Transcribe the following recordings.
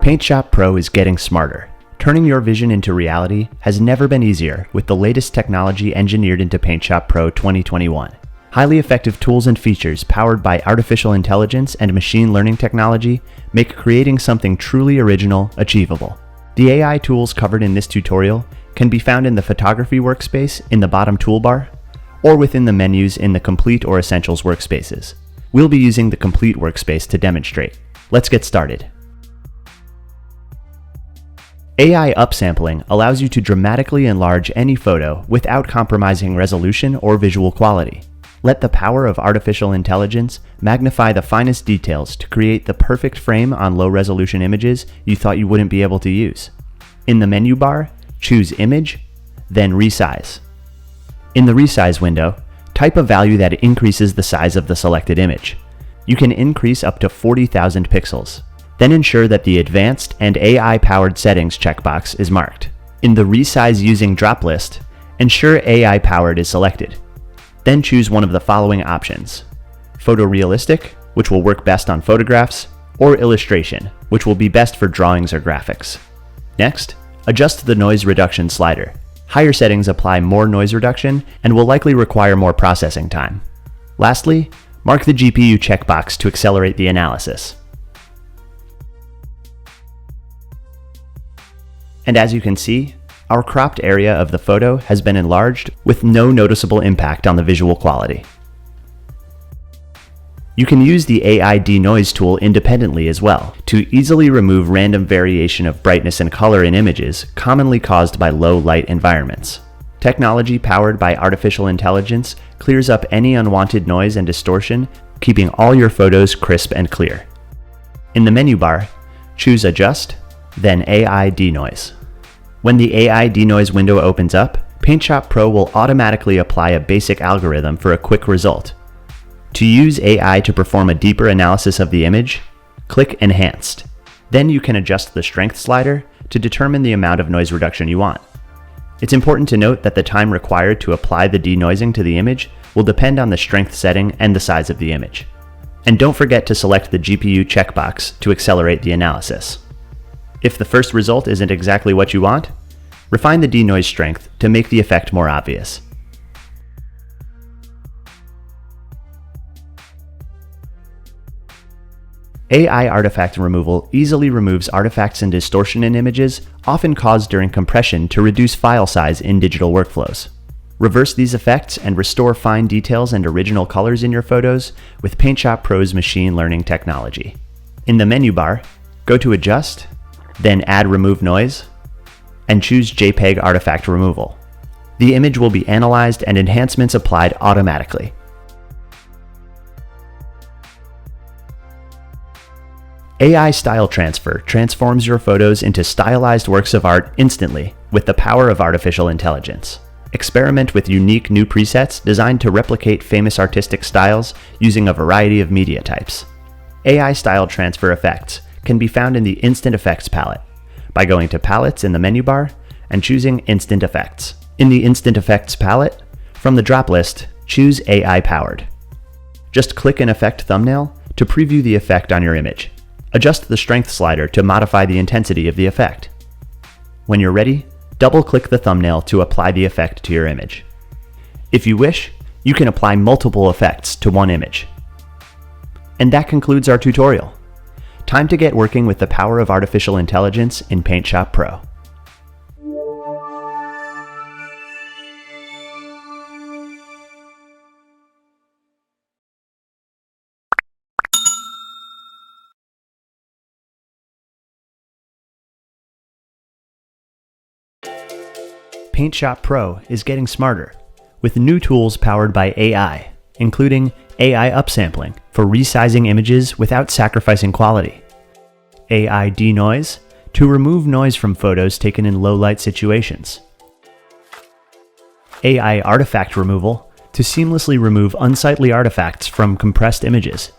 Paint Shop Pro is getting smarter. Turning your vision into reality has never been easier with the latest technology engineered into Paint Shop Pro 2021. Highly effective tools and features powered by artificial intelligence and machine learning technology make creating something truly original achievable. The AI tools covered in this tutorial can be found in the photography workspace in the bottom toolbar, or within the menus in the complete or essentials workspaces. We'll be using the complete workspace to demonstrate. Let's get started. AI upsampling allows you to dramatically enlarge any photo without compromising resolution or visual quality. Let the power of artificial intelligence magnify the finest details to create the perfect frame on low-resolution images you thought you wouldn't be able to use. In the menu bar, choose Image, then Resize. In the Resize window, type a value that increases the size of the selected image. You can increase up to 40,000 pixels. Then ensure that the Advanced and AI-powered settings checkbox is marked. In the Resize Using drop list, ensure AI-powered is selected. Then choose one of the following options: Photorealistic, which will work best on photographs, or Illustration, which will be best for drawings or graphics. Next, adjust the noise reduction slider. Higher settings apply more noise reduction and will likely require more processing time. Lastly, mark the GPU checkbox to accelerate the analysis. And as you can see, our cropped area of the photo has been enlarged with no noticeable impact on the visual quality. You can use the AI denoise tool independently as well to easily remove random variation of brightness and color in images commonly caused by low light environments. Technology powered by artificial intelligence clears up any unwanted noise and distortion, keeping all your photos crisp and clear. In the menu bar, choose Adjust, then AI Denoise. When the AI Denoise window opens up, Paint Shop Pro will automatically apply a basic algorithm for a quick result. To use AI to perform a deeper analysis of the image, click Enhanced. Then you can adjust the strength slider to determine the amount of noise reduction you want. It's important to note that the time required to apply the denoising to the image will depend on the strength setting and the size of the image. And don't forget to select the GPU checkbox to accelerate the analysis. If the first result isn't exactly what you want, refine the denoise strength to make the effect more obvious. AI artifact removal easily removes artifacts and distortion in images, often caused during compression to reduce file size in digital workflows. Reverse these effects and restore fine details and original colors in your photos with Paint Shop Pro's machine learning technology. In the menu bar, go to Adjust, then Add Remove Noise, and choose JPEG Artifact Removal. The image will be analyzed and enhancements applied automatically. AI Style Transfer transforms your photos into stylized works of art instantly with the power of artificial intelligence. Experiment with unique new presets designed to replicate famous artistic styles using a variety of media types. AI Style Transfer effects can be found in the Instant Effects palette by going to Palettes in the menu bar and choosing Instant Effects. In the Instant Effects palette, from the drop list, choose AI Powered. Just click an effect thumbnail to preview the effect on your image. Adjust the strength slider to modify the intensity of the effect. When you're ready, double-click the thumbnail to apply the effect to your image. If you wish, you can apply multiple effects to one image. And that concludes our tutorial. Time to get working with the power of artificial intelligence in Paint Shop Pro. Paint Shop Pro is getting smarter with new tools powered by AI, including AI upsampling for resizing images without sacrificing quality, AI denoise to remove noise from photos taken in low light situations, AI artifact removal to seamlessly remove unsightly artifacts from compressed images,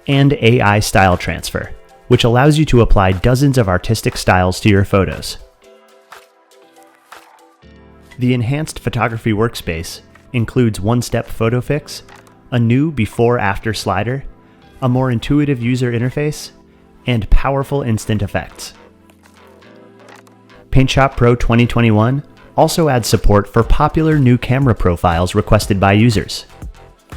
and AI style transfer, which allows you to apply dozens of artistic styles to your photos. The enhanced photography workspace includes one-step photo fix, a new before-after slider, a more intuitive user interface, and powerful instant effects. Paint Shop Pro 2021 also adds support for popular new camera profiles requested by users.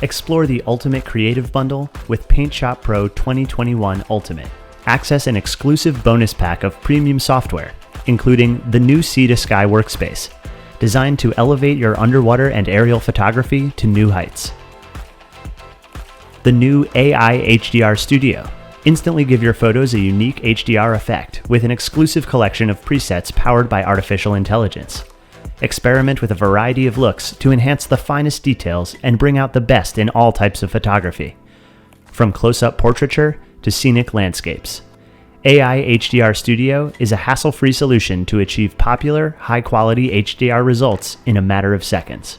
Explore the Ultimate Creative Bundle with Paint Shop Pro 2021 Ultimate. Access an exclusive bonus pack of premium software, including the new Sea to Sky workspace, designed to elevate your underwater and aerial photography to new heights. The new AI HDR Studio. Instantly give your photos a unique HDR effect with an exclusive collection of presets powered by artificial intelligence. Experiment with a variety of looks to enhance the finest details and bring out the best in all types of photography. From close-up portraiture to scenic landscapes, AI HDR Studio is a hassle-free solution to achieve popular, high-quality HDR results in a matter of seconds.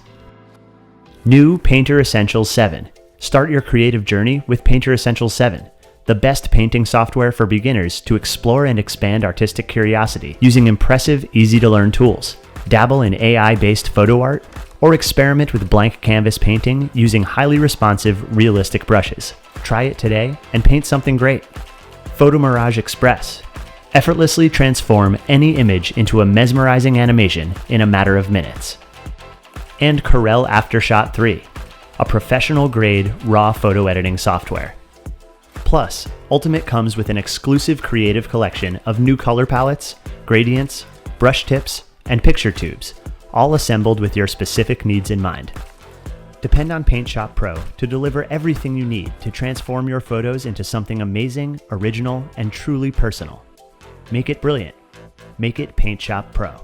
New Painter Essentials 7. Start your creative journey with Painter Essentials 7, the best painting software for beginners to explore and expand artistic curiosity using impressive, easy-to-learn tools. Dabble in AI-based photo art, or experiment with blank canvas painting using highly responsive, realistic brushes. Try it today and paint something great. Photo Mirage Express. Effortlessly transform any image into a mesmerizing animation in a matter of minutes. And Corel Aftershot 3, a professional-grade raw photo editing software. Plus, Ultimate comes with an exclusive creative collection of new color palettes, gradients, brush tips, and picture tubes, all assembled with your specific needs in mind. Depend on Paint Shop Pro to deliver everything you need to transform your photos into something amazing, original, and truly personal. Make it brilliant. Make it Paint Shop Pro.